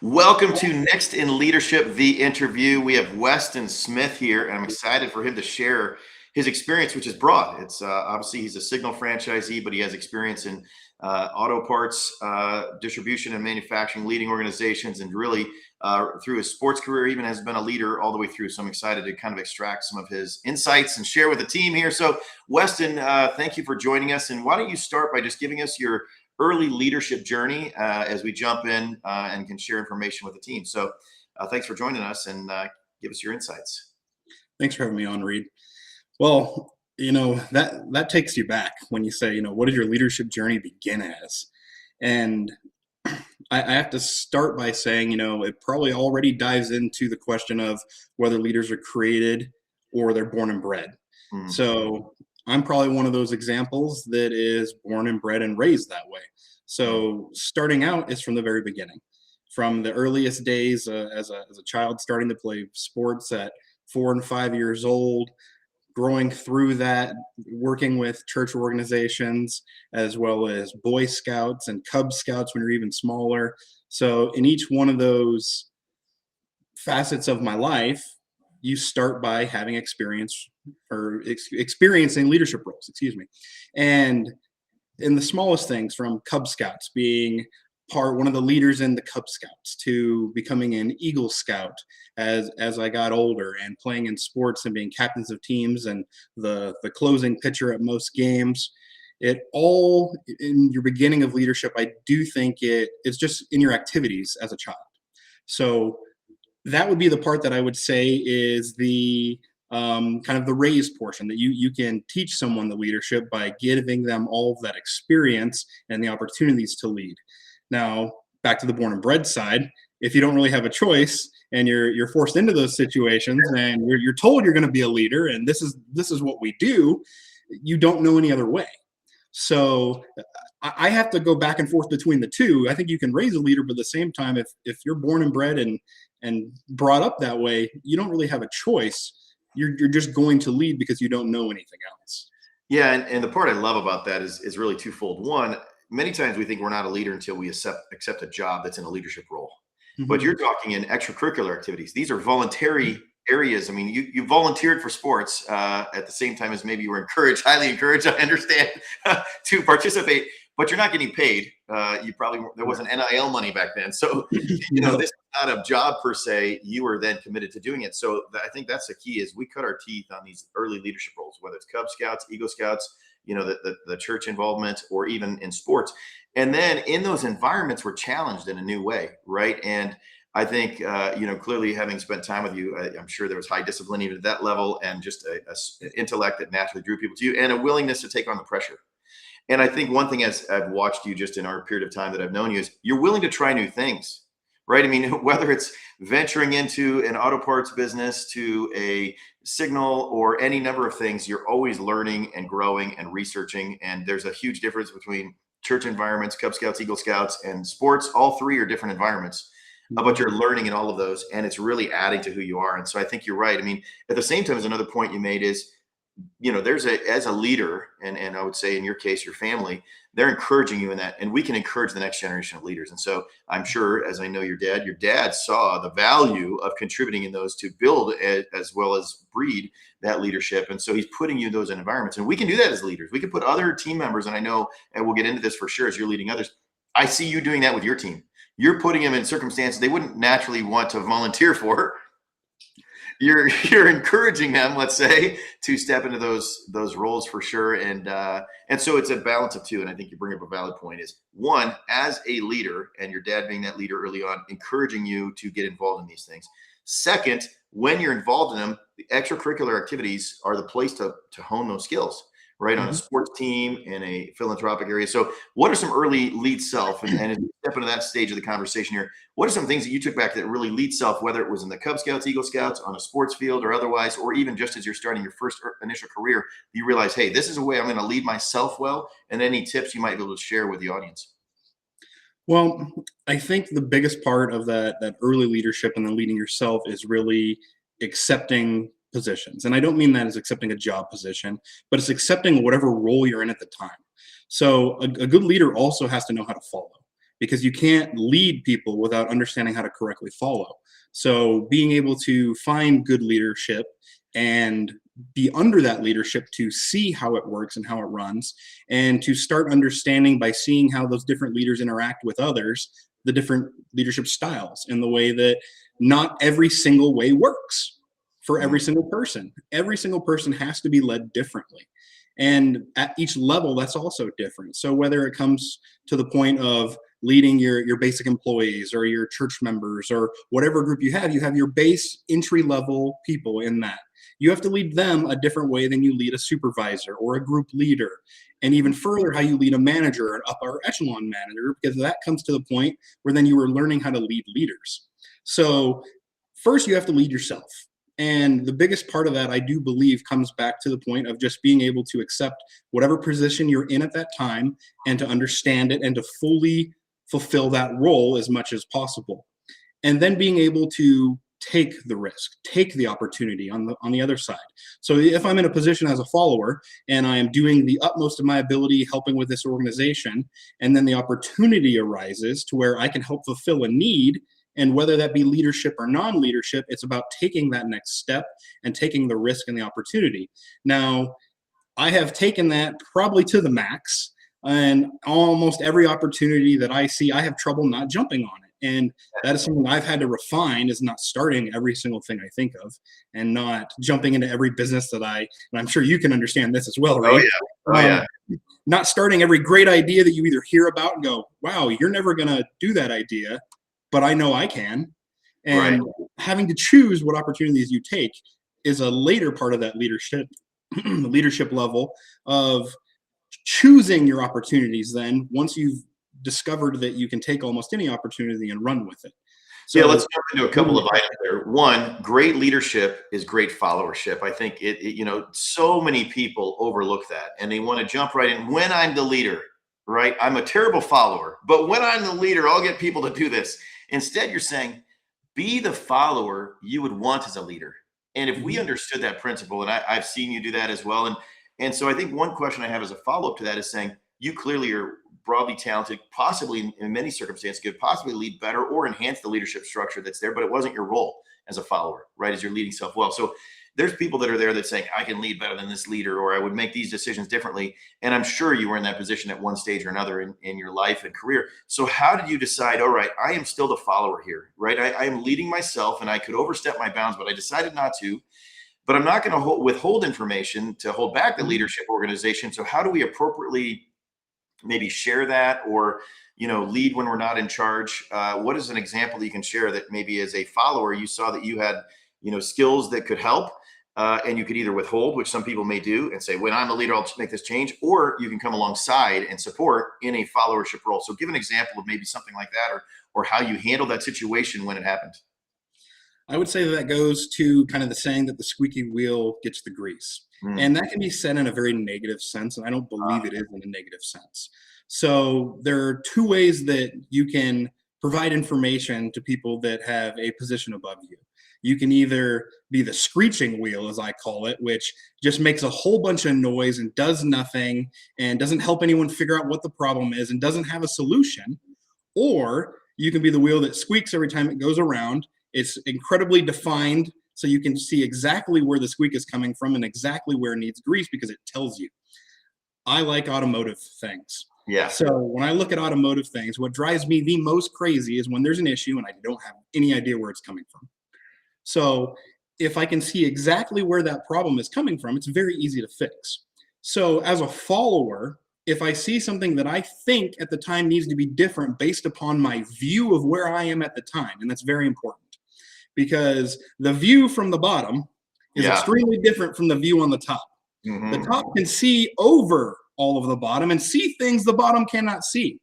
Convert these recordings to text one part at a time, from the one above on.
Welcome to Next in Leadership, the interview. We have Weston Smith here, and I'm excited for him to share his experience, which is broad. It's obviously he's a Signal franchisee, but he has experience in auto parts distribution and manufacturing, leading organizations, and really through his sports career, even has been a leader all the way through. So I'm excited to kind of extract some of his insights and share with the team here. So Weston, thank you for joining us. And why don't you start by just giving us your early leadership journey as we jump in and can share information with the team. So thanks for joining us and give us your insights. Thanks for having me on, Reed. Well, that takes you back when you say, what did your leadership journey begin as? And I have to start by saying, it probably already dives into the question of whether leaders are created or they're born and bred. So I'm probably one of those examples that is born and bred and raised that way. So starting out is from the very beginning, from the earliest days as a child, starting to play sports at 4 and 5 years old, growing through that, working with church organizations, as well as Boy Scouts and Cub Scouts when you're even smaller. So in each one of those facets of my life, you start by having experience or experiencing leadership roles, And in the smallest things, from Cub Scouts being one of the leaders in the Cub Scouts, to becoming an Eagle Scout as I got older, and playing in sports and being captains of teams and the closing pitcher at most games. It all, in your beginning of leadership, I do think it's just in your activities as a child. So that would be the part that I would say is the kind of the raised portion, that you can teach someone the leadership by giving them all of that experience and the opportunities to lead. Now, back to the born and bred side, if you don't really have a choice and you're forced into those situations and you're told you're going to be a leader and this is what we do, you don't know any other way. So I have to go back and forth between the two. I think you can raise a leader, but at the same time, if you're born and bred and brought up that way, you don't really have a choice. You're just going to lead because you don't know anything else. Yeah, and the part I love about that is really twofold. One, many times we think we're not a leader until we accept a job that's in a leadership role. Mm-hmm. But you're talking in extracurricular activities. These are voluntary areas. I mean, you volunteered for sports at the same time as maybe you were highly encouraged, I understand, to participate, but you're not getting paid. There wasn't NIL money back then. So, this is not a job per se. You were then committed to doing it. So I think that's the key, is we cut our teeth on these early leadership roles, whether it's Cub Scouts, Eagle Scouts, the church involvement, or even in sports. And then in those environments, we're challenged in a new way, right? And I think, clearly having spent time with you, I'm sure there was high discipline even at that level, and just an intellect that naturally drew people to you, and a willingness to take on the pressure. And I think one thing, as I've watched you just in our period of time that I've known you, is you're willing to try new things, right? I mean, whether it's venturing into an auto parts business to a Signal or any number of things, you're always learning and growing and researching. And there's a huge difference between church environments, Cub Scouts, Eagle Scouts, and sports. All three are different environments, but you're learning in all of those, and it's really adding to who you are. And so I think you're right. I mean, at the same time, as another point you made is, as a leader, and I would say in your case, your family, they're encouraging you in that, and we can encourage the next generation of leaders. And so I'm sure, as I know your dad saw the value of contributing in those to build as well as breed that leadership. And so he's putting you in those environments, and we can do that as leaders. We can put other team members, and I know, and we'll get into this for sure as you're leading others. I see you doing that with your team. You're putting them in circumstances they wouldn't naturally want to volunteer for. You're encouraging them, let's say, to step into those roles for sure. And so it's a balance of two. And I think you bring up a valid point, is one, as a leader, and your dad being that leader early on, encouraging you to get involved in these things. Second, when you're involved in them, the extracurricular activities are the place to hone those skills, right? On a sports team, in a philanthropic area. So what are some early lead self, and as we step into that stage of the conversation here, what are some things that you took back that really lead self, whether it was in the Cub Scouts, Eagle Scouts, on a sports field or otherwise, or even just as you're starting your first initial career, you realize, hey, this is a way I'm going to lead myself well, and any tips you might be able to share with the audience? Well, I think the biggest part of that early leadership and then leading yourself is really accepting positions. And I don't mean that as accepting a job position, but it's accepting whatever role you're in at the time. So a good leader also has to know how to follow. because you can't lead people without understanding how to correctly follow. So being able to find good leadership and be under that leadership to see how it works and how it runs, and to start understanding by seeing how those different leaders interact with others, the different leadership styles, and the way that not every single way works for every single person. Every single person has to be led differently. And at each level, that's also different. So whether it comes to the point of leading your basic employees or your church members or whatever group you have your base entry level people in that. You have to lead them a different way than you lead a supervisor or a group leader. And even further, how you lead a manager, an upper echelon manager, because that comes to the point where then you are learning how to lead leaders. So first, you have to lead yourself. And the biggest part of that, I do believe, comes back to the point of just being able to accept whatever position you're in at that time and to understand it and to fully fulfill that role as much as possible. And then being able to take the risk, take the opportunity on the other side. So if I'm in a position as a follower and I am doing the utmost of my ability helping with this organization, and then the opportunity arises to where I can help fulfill a need, and whether that be leadership or non-leadership, it's about taking that next step and taking the risk and the opportunity. Now, I have taken that probably to the max, and almost every opportunity that I see, I have trouble not jumping on it. And that is something I've had to refine, is not starting every single thing I think of and not jumping into every business that and I'm sure you can understand this as well, right? Oh yeah. Oh yeah. Not starting every great idea that you either hear about and go, wow, you're never going to do that idea, but I know I can. And having to choose what opportunities you take is a later part of that leadership level of choosing your opportunities. Then once you've discovered that you can take almost any opportunity and run with it. So yeah, let's jump into a couple of items there. One, great leadership is great followership. I think so many people overlook that and they want to jump right in. When I'm the leader, right? I'm a terrible follower, but when I'm the leader, I'll get people to do this. Instead, you're saying, be the follower you would want as a leader. And if we understood that principle, and I've seen you do that as well. And so I think one question I have as a follow-up to that is saying, you clearly are broadly talented, possibly in many circumstances could possibly lead better or enhance the leadership structure that's there, but it wasn't your role as a follower, right? As you're leading self well. So there's people that are there that saying, I can lead better than this leader, or I would make these decisions differently. And I'm sure you were in that position at one stage or another in your life and career. So how did you decide, all right, I am still the follower here, right? I am leading myself and I could overstep my bounds, but I decided not to. But I'm not going to withhold information to hold back the leadership organization. So how do we appropriately maybe share that, or lead when we're not in charge? What is an example that you can share that maybe as a follower you saw that you had skills that could help, and you could either withhold, which some people may do, and say, when I'm the leader, I'll just make this change, or you can come alongside and support in a followership role. So give an example of maybe something like that, or how you handle that situation when it happened. I would say that goes to kind of the saying that the squeaky wheel gets the grease. And that can be said in a very negative sense, and I don't believe it is in a negative sense. So there are two ways that you can provide information to people that have a position above you. You can either be the screeching wheel, as I call it, which just makes a whole bunch of noise and does nothing and doesn't help anyone figure out what the problem is and doesn't have a solution. Or you can be the wheel that squeaks every time it goes around. It's incredibly defined, so you can see exactly where the squeak is coming from and exactly where it needs grease because it tells you. I like automotive things. Yeah. So when I look at automotive things, what drives me the most crazy is when there's an issue and I don't have any idea where it's coming from. So if I can see exactly where that problem is coming from, it's very easy to fix. So as a follower, if I see something that I think at the time needs to be different based upon my view of where I am at the time, and that's very important, because the view from the bottom is extremely different from the view on the top. The top can see over all of the bottom and see things the bottom cannot see.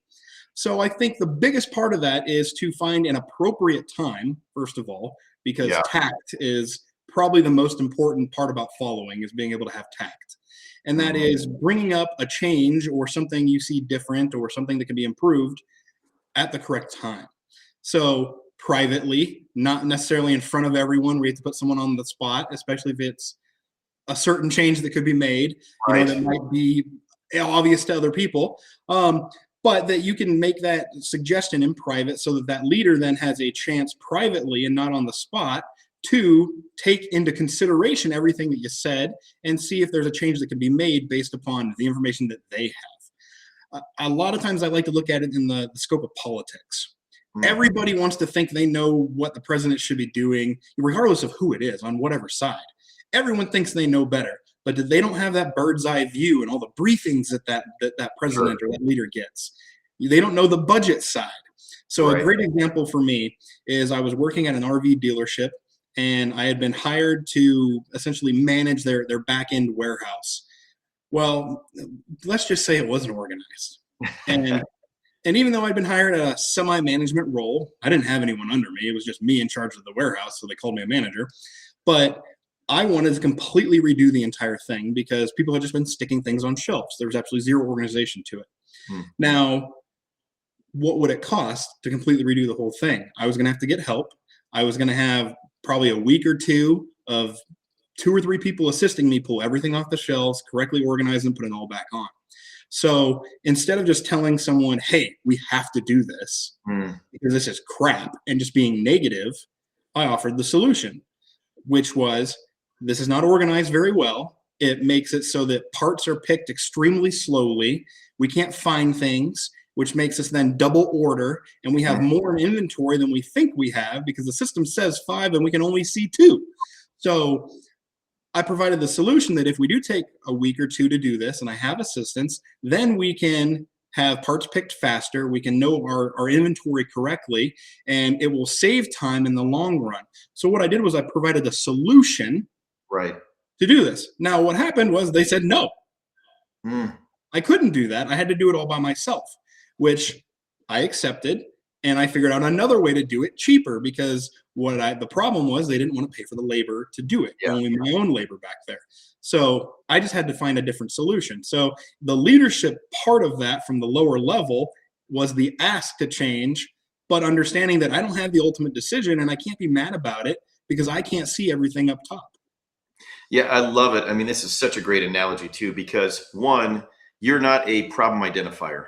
So I think the biggest part of that is to find an appropriate time, first of all, because tact is probably the most important part about following, is being able to have tact. And that is bringing up a change or something you see different or something that can be improved at the correct time. So privately, not necessarily in front of everyone, where you have to put someone on the spot, especially if it's a certain change that could be made, that might be obvious to other people. but that you can make that suggestion in private so that that leader then has a chance privately and not on the spot to take into consideration everything that you said and see if there's a change that can be made based upon the information that they have. A lot of times I like to look at it in the scope of politics. Everybody wants to think they know what the president should be doing, regardless of who it is, on whatever side. Everyone thinks they know better, but they don't have that bird's eye view and all the briefings that president or that leader gets. They don't know the budget side. So a great example for me is I was working at an RV dealership, and I had been hired to essentially manage their back-end warehouse. Well, let's just say it wasn't organized. And even though I'd been hired at a semi-management role, I didn't have anyone under me. It was just me in charge of the warehouse, so they called me a manager. But I wanted to completely redo the entire thing because people had just been sticking things on shelves. There was absolutely zero organization to it. Now, what would it cost to completely redo the whole thing? I was going to have to get help. I was going to have probably a week or two of 2 or 3 people assisting me pull everything off the shelves, correctly organize and put it all back on. So instead of just telling someone, hey, we have to do this because this is crap, and just being negative, I offered the solution, which was, this is not organized very well. It makes it so that parts are picked extremely slowly. We can't find things, which makes us then double order, and we have more in inventory than we think we have because the system says 5 and we can only see 2. So I provided the solution that if we do take a week or 2 to do this and I have assistance, then we can have parts picked faster, we can know our inventory correctly, and it will save time in the long run. So what I did was I provided a solution to do this. Now what happened was they said no. I couldn't do that. I had to do it all by myself, which I accepted, and I figured out another way to do it cheaper because the problem was they didn't want to pay for the labor to do it, only my own labor back there. So I just had to find a different solution. So the leadership part of that from the lower level was the ask to change, but understanding that I don't have the ultimate decision and I can't be mad about it because I can't see everything up top. Yeah, I love it. I mean, this is such a great analogy too, because one, you're not a problem identifier.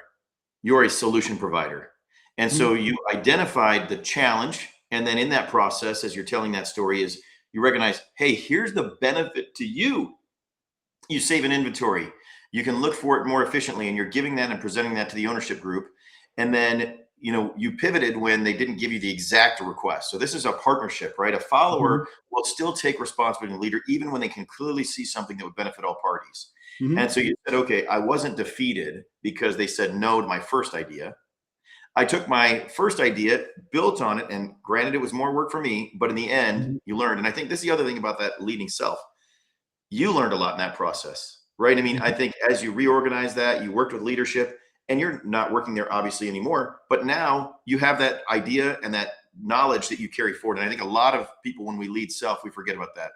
You're a solution provider. And so you identified the challenge. And then in that process, as you're telling that story, is you recognize, hey, here's the benefit to you. You save an inventory. You can look for it more efficiently, and you're giving that and presenting that to the ownership group. And then, you pivoted when they didn't give you the exact request. So this is a partnership, right? A follower will still take responsibility and leader, even when they can clearly see something that would benefit all parties. And so you said, okay, I wasn't defeated because they said no to my first idea. I took my first idea, built on it, and granted, it was more work for me, but in the end, you learned. And I think this is the other thing about that leading self. You learned a lot in that process, right? I mean, I think as you reorganize that, you worked with leadership, and you're not working there obviously anymore, but now you have that idea and that knowledge that you carry forward. And I think a lot of people, when we lead self, we forget about that.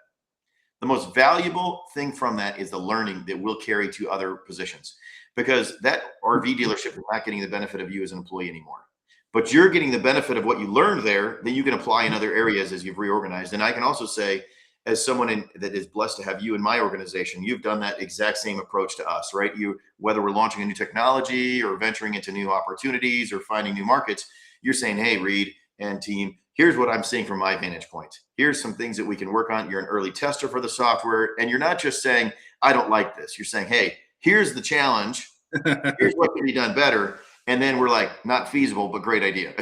The most valuable thing from that is the learning that we'll carry to other positions, because that RV dealership is not getting the benefit of you as an employee anymore, but you're getting the benefit of what you learned there that you can apply in other areas as you've reorganized. And I can also say, as someone that is blessed to have you in my organization, you've done that exact same approach to us, right? Whether we're launching a new technology or venturing into new opportunities or finding new markets, you're saying, hey, Reed and team, here's what I'm seeing from my vantage point. Here's some things that we can work on. You're an early tester for the software. And you're not just saying, I don't like this. You're saying, hey, here's the challenge. Here's what can be done better. And then we're like, not feasible, but great idea.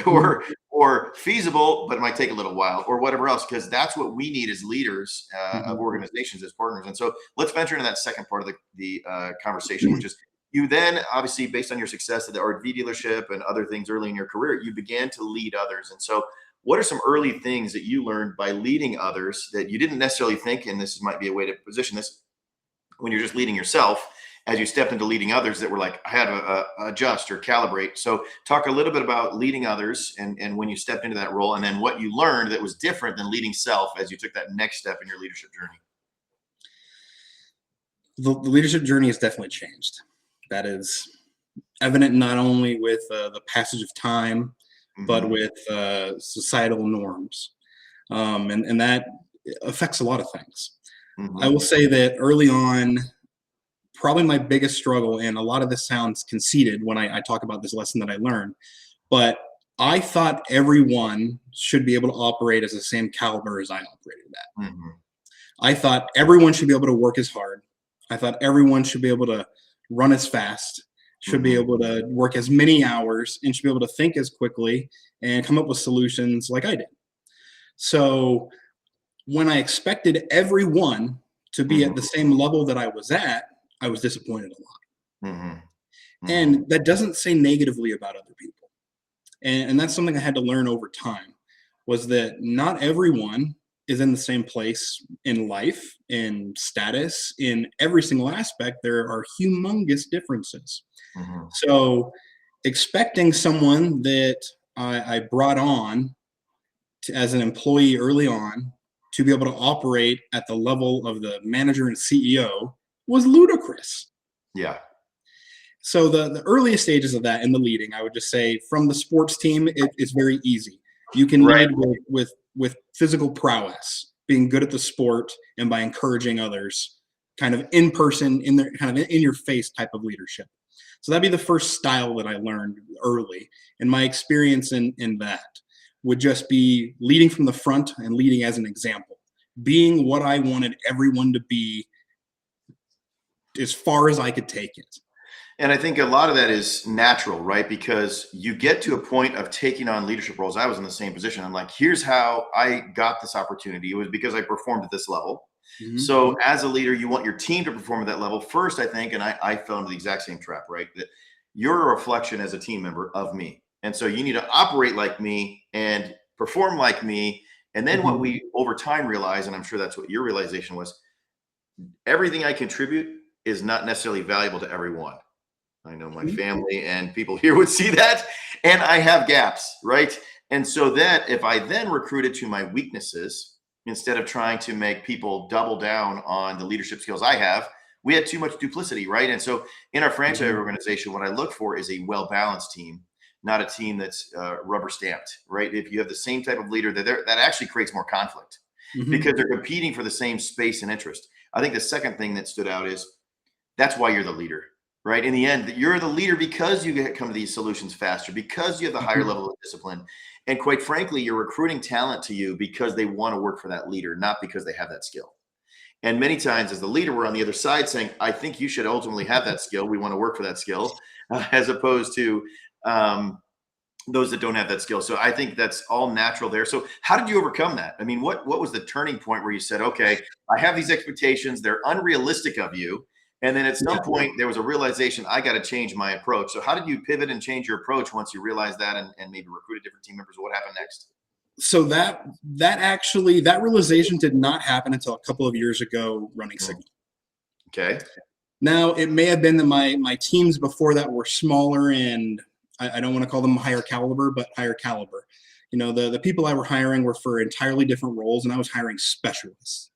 Or feasible, but it might take a little while, or whatever else, because that's what we need as leaders of organizations, as partners. And so let's venture into that second part of the conversation, which is you then, obviously, based on your success at the RV dealership and other things early in your career, you began to lead others. And so what are some early things that you learned by leading others that you didn't necessarily think, and this might be a way to position this, when you're just leading yourself, as you stepped into leading others that were like, I had to adjust or calibrate. So talk a little bit about leading others and when you stepped into that role, and then what you learned that was different than leading self as you took that next step in your leadership journey. The leadership journey has definitely changed. That is evident not only with the passage of time, but with societal norms. And that affects a lot of things. I will say that early on, probably my biggest struggle, and a lot of this sounds conceited when I talk about this lesson that I learned, but I thought everyone should be able to operate as the same caliber as I operated at. Mm-hmm. I thought everyone should be able to work as hard. I thought everyone should be able to run as fast, should be able to work as many hours, and should be able to think as quickly and come up with solutions like I did. So when I expected everyone to be at the same level that I was at, I was disappointed a lot. And that doesn't say negatively about other people. And that's something I had to learn over time, was that not everyone is in the same place in life, in status, in every single aspect. There are humongous differences. So expecting someone that I brought on as an employee early on to be able to operate at the level of the manager and CEO was ludicrous. Yeah. So the earliest stages of that in the leading, I would just say from the sports team, it's very easy. You can lead with physical prowess, being good at the sport, and by encouraging others, kind of in person, in their kind of in your face type of leadership. So that'd be the first style that I learned early. And my experience in that would just be leading from the front and leading as an example, being what I wanted everyone to be as far as I could take it. And I think a lot of that is natural, right? Because you get to a point of taking on leadership roles. I was in the same position. I'm like, here's how I got this opportunity. It was because I performed at this level. So as a leader, you want your team to perform at that level first, I think. And I fell into the exact same trap, right? That you're a reflection as a team member of me. And so you need to operate like me and perform like me. And then what we over time realize, and I'm sure that's what your realization was, everything I contribute is not necessarily valuable to everyone. I know my family and people here would see that, and I have gaps, right? And so that if I then recruited to my weaknesses, instead of trying to make people double down on the leadership skills I have, we had too much duplicity, right? And so in our franchise organization, what I look for is a well-balanced team, not a team that's rubber stamped, right? If you have the same type of leader, that actually creates more conflict because they're competing for the same space and interest. I think the second thing that stood out is that's why you're the leader. Right. In the end, you're the leader because you come to these solutions faster, because you have the higher level of discipline. And quite frankly, you're recruiting talent to you because they want to work for that leader, not because they have that skill. And many times as the leader, we're on the other side saying, I think you should ultimately have that skill. We want to work for that skill, as opposed to those that don't have that skill. So I think that's all natural there. So how did you overcome that? I mean, what was the turning point where you said, okay, I have these expectations. They're unrealistic of you. And then at some point, there was a realization, I got to change my approach. So how did you pivot and change your approach once you realized that and maybe recruited different team members? What happened next? So that realization did not happen until a couple of years ago running Signal. Okay. Now, it may have been that my teams before that were smaller and I don't want to call them higher caliber, but higher caliber. You know, the people I were hiring were for entirely different roles, and I was hiring specialists.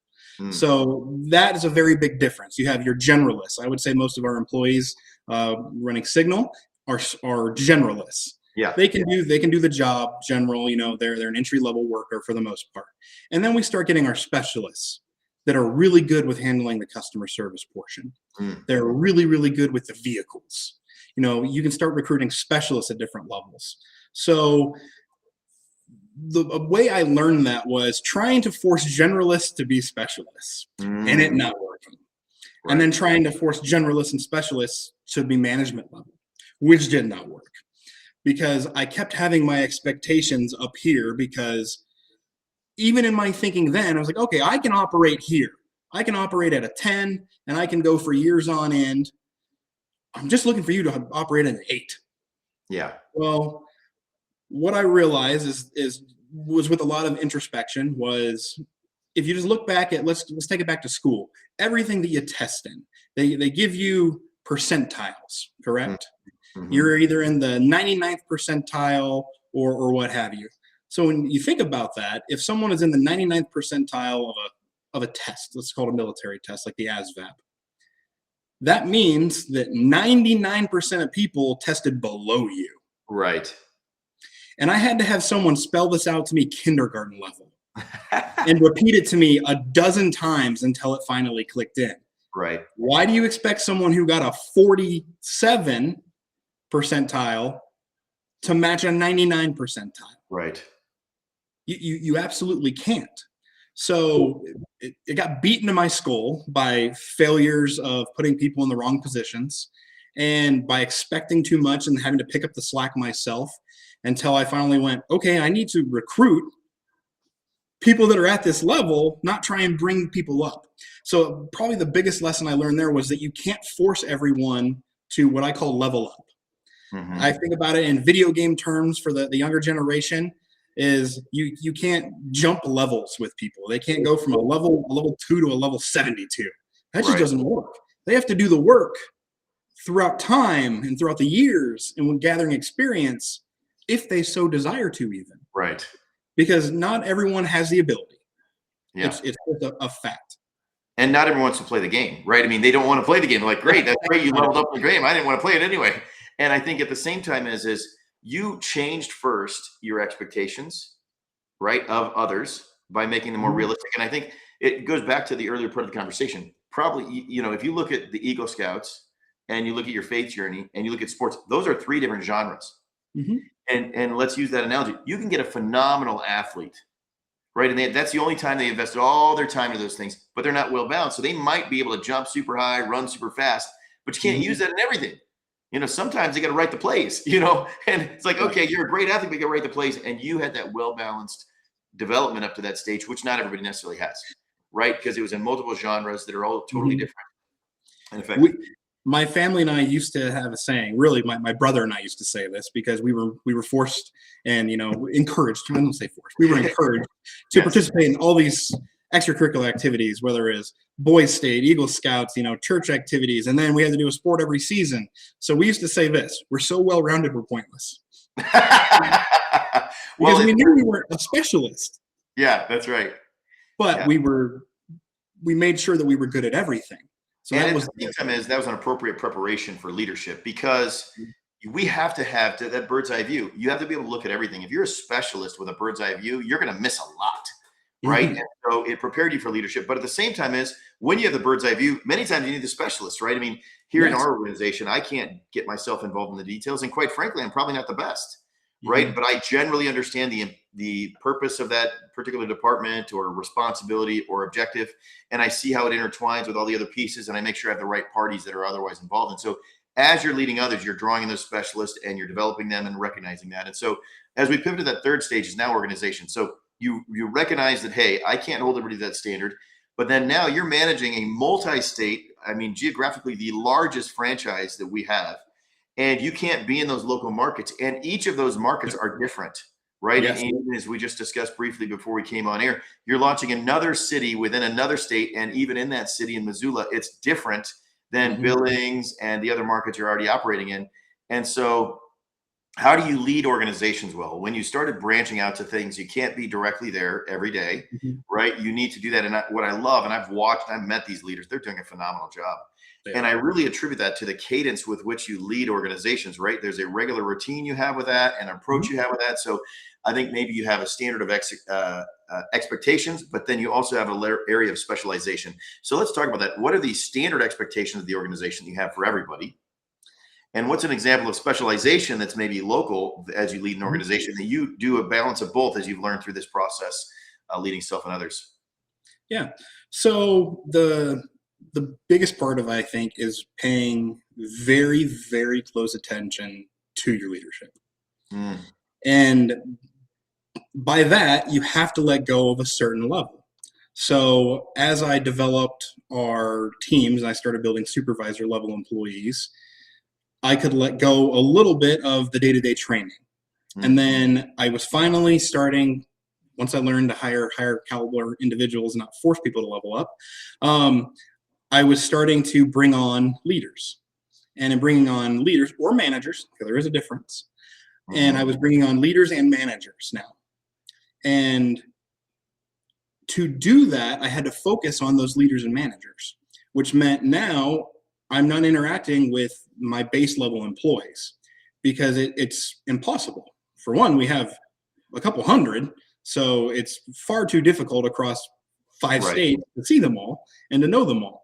So that is a very big difference. You have your generalists. I would say most of our employees running Signal are generalists. Yeah, they can do the job general. You know, they're an entry level worker for the most part. And then we start getting our specialists that are really good with handling the customer service portion. They're really, really good with the vehicles. You know, you can start recruiting specialists at different levels. So the way I learned that was trying to force generalists to be specialists and it not working. Right. And then trying to force generalists and specialists to be management level, which did not work because I kept having my expectations up here because even in my thinking then, I was like, okay, I can operate here. I can operate at a 10 and I can go for years on end. I'm just looking for you to operate at an 8. Yeah. Well, what I realized was with a lot of introspection was if you just look back at let's take it back to school. Everything that you test in, they give you percentiles, correct? You're either in the 99th percentile or what have you. So when you think about that, if someone is in the 99th percentile of a test, let's call it a military test like the ASVAB, that means that 99% of people tested below you. Right. And I had to have someone spell this out to me kindergarten level and repeat it to me a dozen times until it finally clicked in. Right. Why do you expect someone who got a 47 percentile to match a 99 percentile? Right. You absolutely can't. So it got beaten to my skull by failures of putting people in the wrong positions and by expecting too much and having to pick up the slack myself, until I finally went, okay, I need to recruit people that are at this level, not try and bring people up. So probably the biggest lesson I learned there was that you can't force everyone to what I call level up. Mm-hmm. I think about it in video game terms for the younger generation is you can't jump levels with people. They can't go from a level 2 to a level 72. That just doesn't work. They have to do the work throughout time and throughout the years and when gathering experience, if they so desire to even. Right. Because not everyone has the ability. Yeah. It's just a fact. And not everyone wants to play the game, right? I mean, they don't want to play the game. They're like, great, that's great. You leveled up the game. I didn't want to play it anyway. And I think at the same time is you changed first your expectations, right, of others by making them more realistic. And I think it goes back to the earlier part of the conversation. Probably, if you look at the Eagle Scouts and you look at your faith journey and you look at sports, those are 3 different genres. Mm-hmm. And let's use that analogy. You can get a phenomenal athlete, right? And that's the only time they invested all their time into those things, but they're not well balanced. So they might be able to jump super high, run super fast, but you can't use that in everything. Sometimes you got to write the plays, and it's like, okay, you're a great athlete, but you got to write the plays. And you had that well-balanced development up to that stage, which not everybody necessarily has, right? Because it was in multiple genres that are all totally different and effective. My family and I used to have a saying, really, my brother and I used to say this because we were forced and, encouraged, I don't say forced, we were encouraged to participate in all these extracurricular activities, whether it is Boys State, Eagle Scouts, church activities, and then we had to do a sport every season. So we used to say this: we're so well-rounded, we're pointless. Because we knew we weren't a specialist. Yeah, that's right. But we made sure that we were good at everything. So that was an appropriate preparation for leadership, because we have to have that bird's eye view. You have to be able to look at everything. If you're a specialist with a bird's eye view, you're going to miss a lot. Right. And so it prepared you for leadership. But at the same time when you have the bird's eye view, many times you need the specialist, right? I mean, here in our organization, I can't get myself involved in the details. And quite frankly, I'm probably not the best. Right. But I generally understand the purpose of that particular department or responsibility or objective. And I see how it intertwines with all the other pieces. And I make sure I have the right parties that are otherwise involved. And so as you're leading others, you're drawing in those specialists and you're developing them and recognizing that. And so as we pivot to that third stage is now organization. So you recognize that, hey, I can't hold everybody to that standard. But then now you're managing a multi-state, geographically the largest franchise that we have. And you can't be in those local markets. And each of those markets are different, right? Yes. And as we just discussed briefly before we came on air, you're launching another city within another state. And even in that city in Missoula, it's different than Billings and the other markets you're already operating in. And so how do you lead organizations well? When you started branching out to things, you can't be directly there every day, right? You need to do that. And what I love, and I've met these leaders, they're doing a phenomenal job. And I really attribute that to the cadence with which you lead organizations, right? There's a regular routine you have with that and approach you have with that. So I think maybe you have a standard of expectations, but then you also have an area of specialization. So let's talk about that. What are the standard expectations of the organization you have for everybody? And what's an example of specialization that's maybe local as you lead an organization that you do a balance of both as you've learned through this process, leading self and others? Yeah. So the biggest part of, I think, is paying very, very close attention to your leadership. And by that, you have to let go of a certain level. So as I developed our teams and I started building supervisor level employees, I could let go a little bit of the day-to-day training. And then I was finally starting, once I learned to hire higher caliber individuals and not force people to level up, I was starting to bring on leaders. And in bringing on leaders or managers, because there is a difference, and I was bringing on leaders and managers now. And to do that, I had to focus on those leaders and managers, which meant now I'm not interacting with my base level employees because it's impossible. For one, we have a couple hundred, so it's far too difficult across 5 states to see them all and to know them all.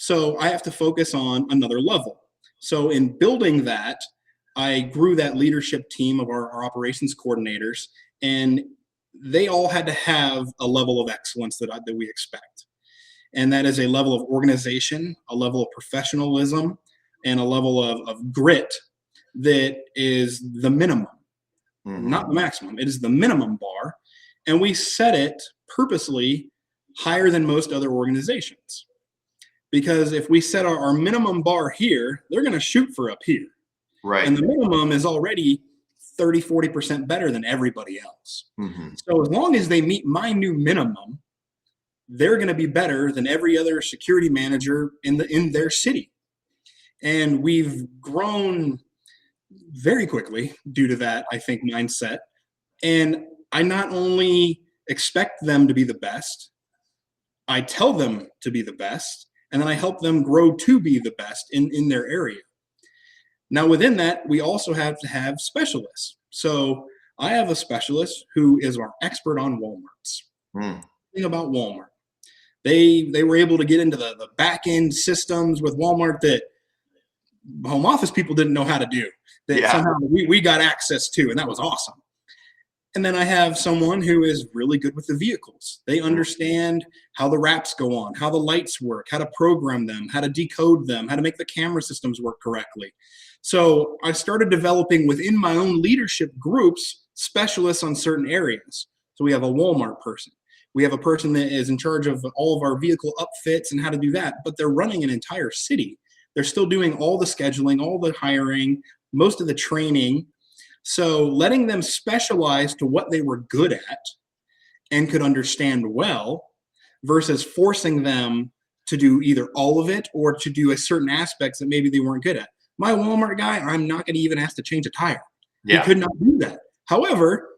So I have to focus on another level. So in building that, I grew that leadership team of our operations coordinators, and they all had to have a level of excellence that we expect. And that is a level of organization, a level of professionalism, and a level of grit that is the minimum, not the maximum. It is the minimum bar. And we set it purposely higher than most other organizations. Because if we set our minimum bar here, they're going to shoot for up here. Right. And the minimum is already 30, 40% better than everybody else. So as long as they meet my new minimum, they're going to be better than every other security manager in their city. And we've grown very quickly due to that, I think, mindset. And I not only expect them to be the best, I tell them to be the best, and then I help them grow to be the best in their area. Now, within that, we also have to have specialists. So I have a specialist who is our expert on Walmarts. Thing about Walmart. They were able to get into the back end systems with Walmart that home office people didn't know how to do. That somehow we got access to, and that was awesome. And then I have someone who is really good with the vehicles. They understand how the wraps go on, how the lights work, how to program them, how to decode them, how to make the camera systems work correctly. So I started developing within my own leadership groups specialists on certain areas. So we have a Walmart person. We have a person that is in charge of all of our vehicle upfits and how to do that, but they're running an entire city. They're still doing all the scheduling, all the hiring, most of the training. So letting them specialize to what they were good at and could understand well versus forcing them to do either all of it or to do a certain aspects that maybe they weren't good at. My Walmart guy, I'm not going to even ask to change a tire. He could not do that. However,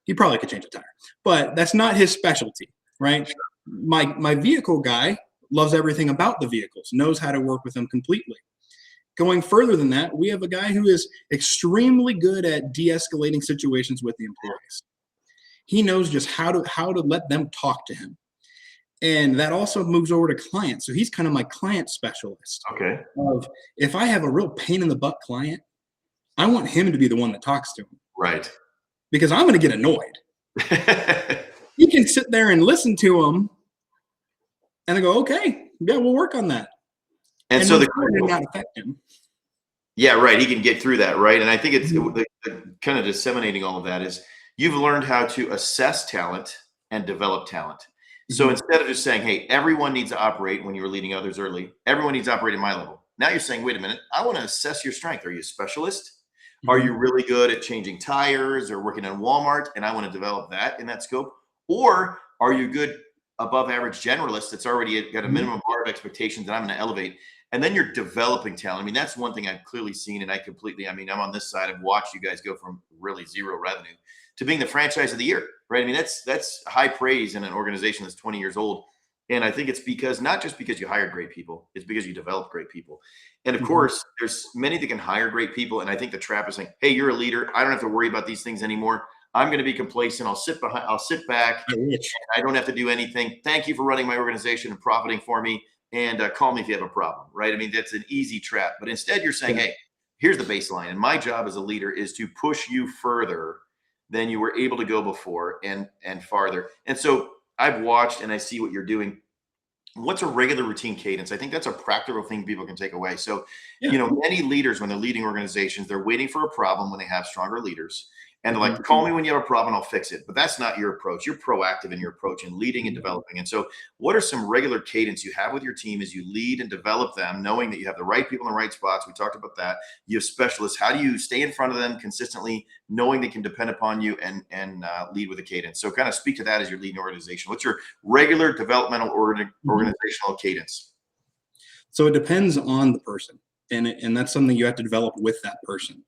he probably could change a tire, but that's not his specialty, right? My vehicle guy loves everything about the vehicles, knows how to work with them completely. Going further than that, we have a guy who is extremely good at de-escalating situations with the employees. He knows just how to let them talk to him. And that also moves over to clients. So he's kind of my client specialist. Okay. Of if I have a real pain in the butt client, I want him to be the one that talks to him. Right. Because I'm going to get annoyed. He can sit there and listen to him and I go, okay, yeah, we'll work on that. And so the did not affect him. Yeah, right. He can get through that, right? And I think it's the kind of disseminating all of that is you've learned how to assess talent and develop talent. So instead of just saying, hey, everyone needs to operate when you were leading others early, everyone needs to operate at my level. Now you're saying, wait a minute, I want to assess your strength. Are you a specialist? Are you really good at changing tires or working on Walmart? And I want to develop that in that scope. Or are you good above average generalist that's already got a minimum bar of expectations that I'm going to elevate? And then you're developing talent. I mean, that's one thing I've clearly seen. And I'm on this side. I've watched you guys go from really zero revenue to being the franchise of the year, right? I mean, that's high praise in an organization that's 20 years old. And I think it's because not just because you hire great people, it's because you develop great people. And of course, there's many that can hire great people. And I think the trap is saying, hey, you're a leader. I don't have to worry about these things anymore. I'm going to be complacent. I'll sit back. I don't have to do anything. Thank you for running my organization and profiting for me. And call me if you have a problem, right? I mean, that's an easy trap. But instead, you're saying, hey, here's the baseline. And my job as a leader is to push you further than you were able to go before and farther. And so I've watched and I see what you're doing. What's a regular routine cadence? I think that's a practical thing people can take away. So, many leaders, when they're leading organizations, they're waiting for a problem when they have stronger leaders. And they're like, call me when you have a problem, I'll fix it. But that's not your approach. You're proactive in your approach and leading and developing. And so what are some regular cadence you have with your team as you lead and develop them, knowing that you have the right people in the right spots? We talked about that. You have specialists. How do you stay in front of them consistently, knowing they can depend upon you and lead with a cadence? So kind of speak to that as you're leading an organization. What's your regular developmental organizational cadence? So it depends on the person. And that's something you have to develop with that person.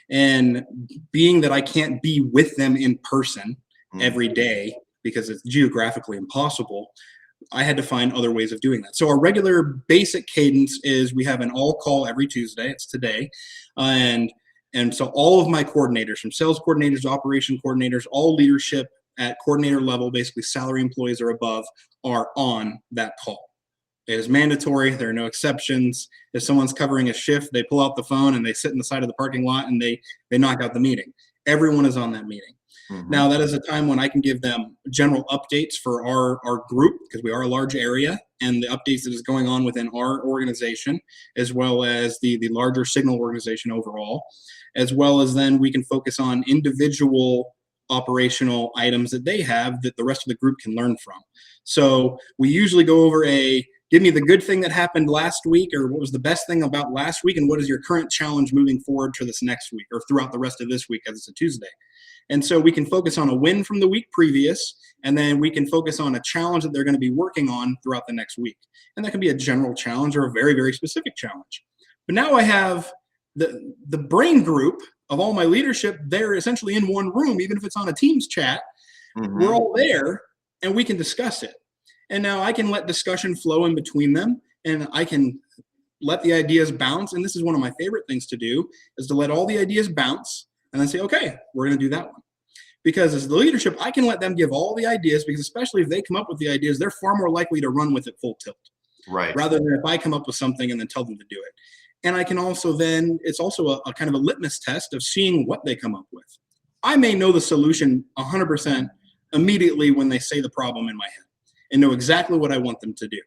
And being that I can't be with them in person every day because it's geographically impossible, I had to find other ways of doing that. So our regular basic cadence is we have an all call every Tuesday. It's today. And so all of my coordinators, from sales coordinators to operation coordinators, all leadership at coordinator level, basically salary employees or above, are on that call. It is mandatory. There are no exceptions. If someone's covering a shift, they pull out the phone and they sit in the side of the parking lot and they knock out the meeting. Everyone is on that meeting. Mm-hmm. Now, that is a time when I can give them general updates for our group, because we are a large area, and the updates that is going on within our organization, as well as the larger Signal organization overall, as well as then we can focus on individual operational items that they have that the rest of the group can learn from. So we usually go over give me the good thing that happened last week, or what was the best thing about last week, and what is your current challenge moving forward to this next week or throughout the rest of this week, as it's a Tuesday. And so we can focus on a win from the week previous, and then we can focus on a challenge that they're going to be working on throughout the next week. And that can be a general challenge or a very, very specific challenge. But now I have the brain group of all my leadership. They're essentially in one room, even if it's on a Teams chat. Mm-hmm. We're all there, and we can discuss it. And now I can let discussion flow in between them, and I can let the ideas bounce. And this is one of my favorite things to do, is to let all the ideas bounce and then say, okay, we're going to do that one. Because as the leadership, I can let them give all the ideas, because especially if they come up with the ideas, they're far more likely to run with it full tilt. Right. Rather than if I come up with something and then tell them to do it. And I can also then, it's also a kind of a litmus test of seeing what they come up with. I may know the solution 100% immediately when they say the problem in my head and know exactly what I want them to do.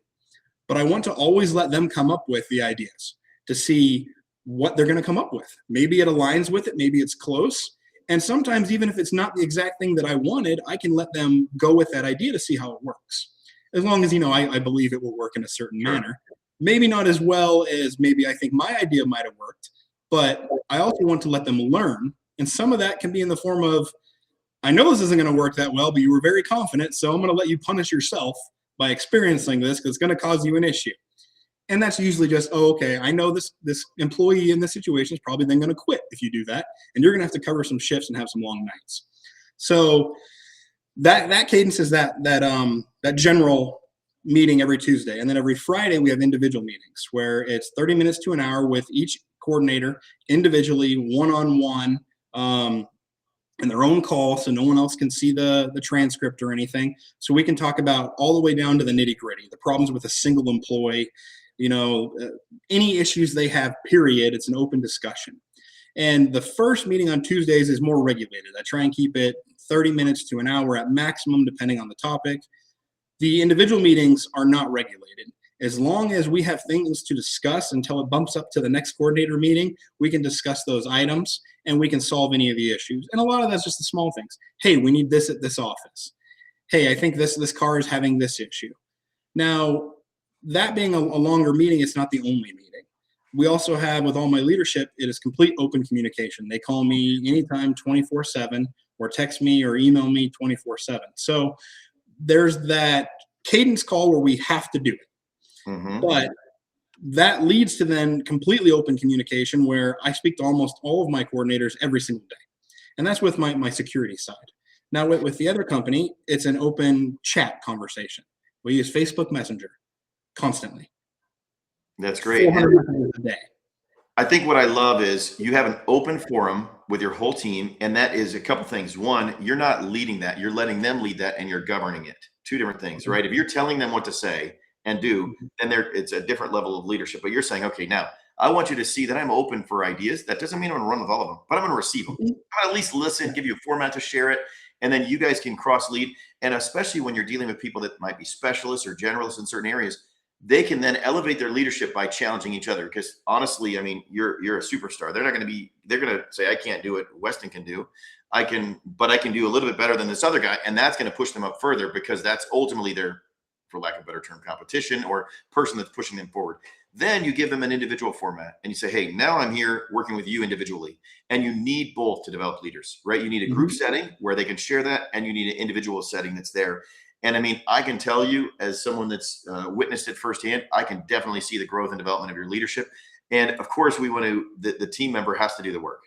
But I want to always let them come up with the ideas to see what they're going to come up with. Maybe it aligns with it, maybe it's close. And sometimes even if it's not the exact thing that I wanted, I can let them go with that idea to see how it works. As long as, I believe it will work in a certain manner. Maybe not as well as maybe I think my idea might have worked, but I also want to let them learn. And some of that can be in the form of, I know this isn't going to work that well, but you were very confident, so I'm going to let you punish yourself by experiencing this, because it's going to cause you an issue. And that's usually just, okay, I know this employee in this situation is probably then going to quit if you do that, and you're going to have to cover some shifts and have some long nights. So that cadence is that general meeting every Tuesday. And then every Friday we have individual meetings where it's 30 minutes to an hour with each coordinator individually, one-on-one, in their own call, so no one else can see the transcript or anything. So we can talk about all the way down to the nitty-gritty, the problems with a single employee, any issues they have, period. It's an open discussion. And the first meeting on Tuesdays is more regulated. I try and keep it 30 minutes to an hour at maximum, depending on the topic. The individual meetings are not regulated. As long as we have things to discuss until it bumps up to the next coordinator meeting, we can discuss those items and we can solve any of the issues. And a lot of that's just the small things. Hey, we need this at this office. Hey, I think this car is having this issue. Now, that being a longer meeting, it's not the only meeting. We also have, with all my leadership, it is complete open communication. They call me anytime 24/7 or text me or email me 24/7. So there's that cadence call where we have to do it. Mm-hmm. But that leads to then completely open communication where I speak to almost all of my coordinators every single day. And that's with my security side. Now with the other company, it's an open chat conversation. We use Facebook Messenger constantly. That's great. 400 messages a day. I think what I love is you have an open forum with your whole team, and that is a couple things. One, you're not leading that, you're letting them lead that, and you're governing it. Two different things, right? If you're telling them what to say and do, then it's a different level of leadership. But you're saying, okay, now I want you to see that I'm open for ideas. That doesn't mean I'm gonna run with all of them, but I'm gonna receive them. I'm gonna at least listen, give you a format to share it, and then you guys can cross lead. And especially when you're dealing with people that might be specialists or generalists in certain areas, they can then elevate their leadership by challenging each other. Because honestly, I mean, you're a superstar. They're going to say, I can't do it. Weston can do. But I can do a little bit better than this other guy. And that's going to push them up further, because that's ultimately their, for lack of a better term, competition or person that's pushing them forward. Then you give them an individual format and you say, hey, now I'm here working with you individually. And you need both to develop leaders, right? You need a group setting where they can share that, and you need an individual setting that's there. And I mean, I can tell you, as someone that's witnessed it firsthand, I can definitely see the growth and development of your leadership. And of course, we want to, the team member has to do the work,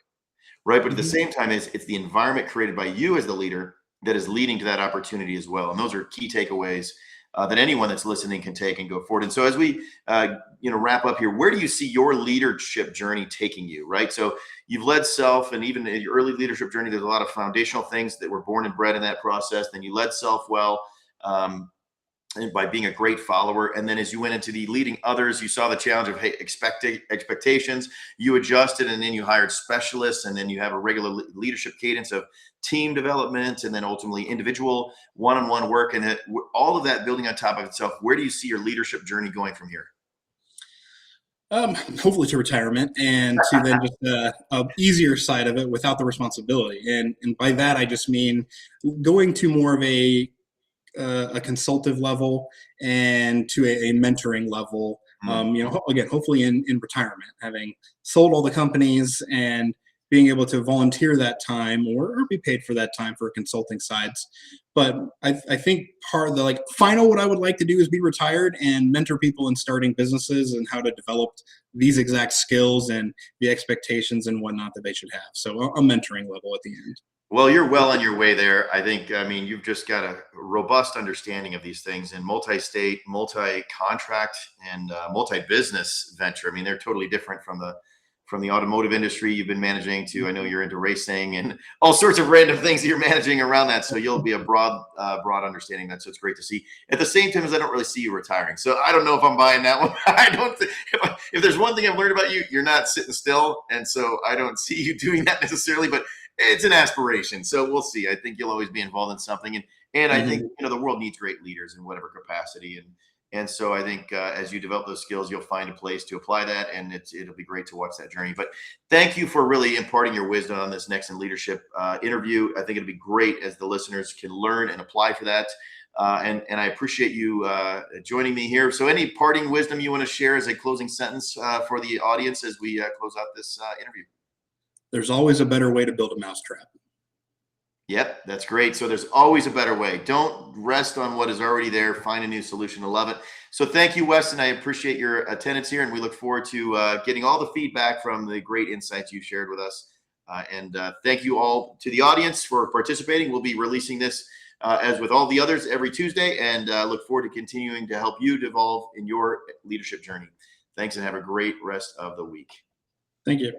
right? But at the same time, it's the environment created by you as the leader that is leading to that opportunity as well. And those are key takeaways that anyone that's listening can take and go forward. And so as we wrap up here, where do you see your leadership journey taking you, right? So you've led self, and even in your early leadership journey, there's a lot of foundational things that were born and bred in that process. Then you led self well. and by being a great follower. And then as you went into the leading others, you saw the challenge of, hey, expectations, you adjusted, and then you hired specialists, and then you have a regular leadership cadence of team development, and then ultimately individual one-on-one work, and all of that building on top of itself. Where do you see your leadership journey going from here? Hopefully to retirement, and to then just a easier side of it without the responsibility. And by that, I just mean going to more of a consultative level and to a mentoring level. Again, hopefully in retirement, having sold all the companies and being able to volunteer that time or be paid for that time for consulting sides. But I think part of the final what I would like to do is be retired and mentor people in starting businesses and how to develop these exact skills and the expectations and whatnot that they should have. So a mentoring level at the end. Well, you're well on your way there. I think, I mean, you've just got a robust understanding of these things, and multi-state, multi-contract, and multi-business venture. I mean, they're totally different from the automotive industry you've been managing to. I know you're into racing and all sorts of random things that you're managing around that. So you'll be a broad understanding that. So it's great to see. At the same time, as I don't really see you retiring, so I don't know if I'm buying that one. I don't. If there's one thing I've learned about you, you're not sitting still, and so I don't see you doing that necessarily. But it's an aspiration, so we'll see. I think you'll always be involved in something, and I think the world needs great leaders in whatever capacity, and so I think as you develop those skills, you'll find a place to apply that, and it'll be great to watch that journey. But thank you for really imparting your wisdom on this Next in Leadership interview. I think it'll be great as the listeners can learn and apply for that. And I appreciate you joining me here. So any parting wisdom you want to share as a closing sentence for the audience as we close out this interview? There's always a better way to build a mousetrap. Yep, that's great. So there's always a better way. Don't rest on what is already there. Find a new solution. I love it. So thank you, Weston. I appreciate your attendance here, and we look forward to getting all the feedback from the great insights you shared with us. And thank you all to the audience for participating. We'll be releasing this as with all the others every Tuesday, and look forward to continuing to help you evolve in your leadership journey. Thanks, and have a great rest of the week. Thank you.